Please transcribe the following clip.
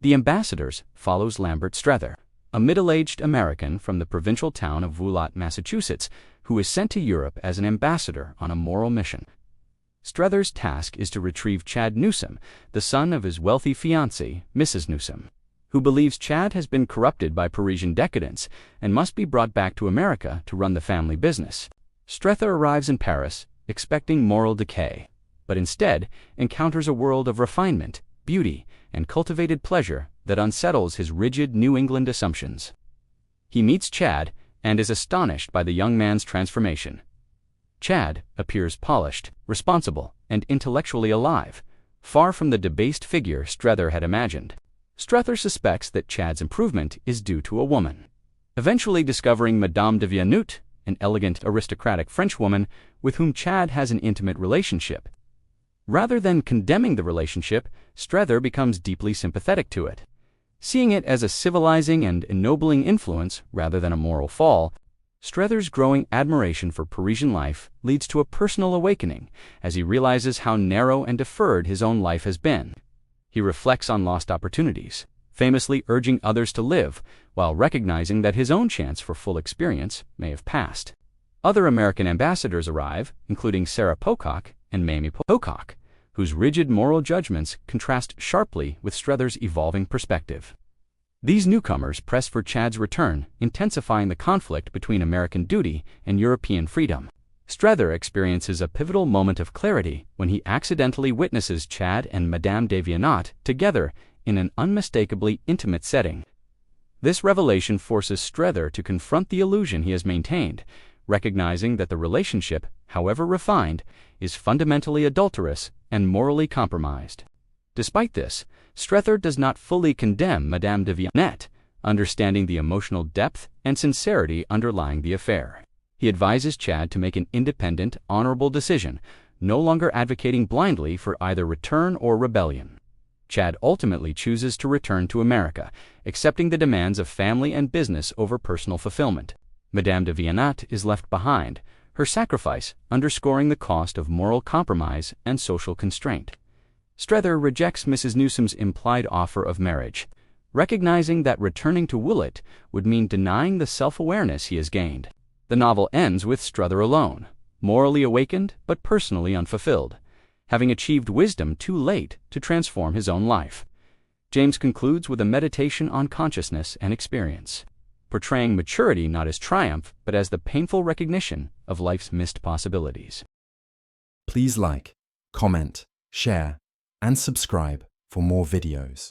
The Ambassadors follows Lambert Strether, a middle-aged American from the provincial town of Woolot, Massachusetts, who is sent to Europe as an ambassador on a moral mission. Strether's task is to retrieve Chad Newsome, the son of his wealthy fiancée, Mrs. Newsome, who believes Chad has been corrupted by Parisian decadence and must be brought back to America to run the family business. Strether arrives in Paris, expecting moral decay, but instead encounters a world of refinement, beauty, and cultivated pleasure that unsettles his rigid New England assumptions. He meets Chad and is astonished by the young man's transformation. Chad appears polished, responsible, and intellectually alive, far from the debased figure Strether had imagined. Strether suspects that Chad's improvement is due to a woman. Eventually discovering Madame de Villeneuve, an elegant, aristocratic Frenchwoman with whom Chad has an intimate relationship. Rather than condemning the relationship, Strether becomes deeply sympathetic to it. Seeing it as a civilizing and ennobling influence rather than a moral fall, Strether's growing admiration for Parisian life leads to a personal awakening as he realizes how narrow and deferred his own life has been. He reflects on lost opportunities, famously urging others to live, while recognizing that his own chance for full experience may have passed. Other American ambassadors arrive, including Sarah Pocock and Mamie Pocock, whose rigid moral judgments contrast sharply with Strether's evolving perspective. These newcomers press for Chad's return, intensifying the conflict between American duty and European freedom. Strether experiences a pivotal moment of clarity when he accidentally witnesses Chad and Madame de Villeneuve together in an unmistakably intimate setting. This revelation forces Strether to confront the illusion he has maintained, recognizing that the relationship, however refined, is fundamentally adulterous and morally compromised. Despite this, Strether does not fully condemn Madame de Villeneuve, understanding the emotional depth and sincerity underlying the affair. He advises Chad to make an independent, honorable decision, no longer advocating blindly for either return or rebellion. Chad ultimately chooses to return to America, accepting the demands of family and business over personal fulfillment. Madame de Villeneuve is left behind, her sacrifice underscoring the cost of moral compromise and social constraint. Strether rejects Mrs. Newsome's implied offer of marriage, recognizing that returning to Woolot would mean denying the self-awareness he has gained. The novel ends with Strether alone, morally awakened but personally unfulfilled, having achieved wisdom too late to transform his own life. James concludes with a meditation on consciousness and experience, portraying maturity not as triumph but as the painful recognition of life's missed possibilities. Please like, comment, share, and subscribe for more videos.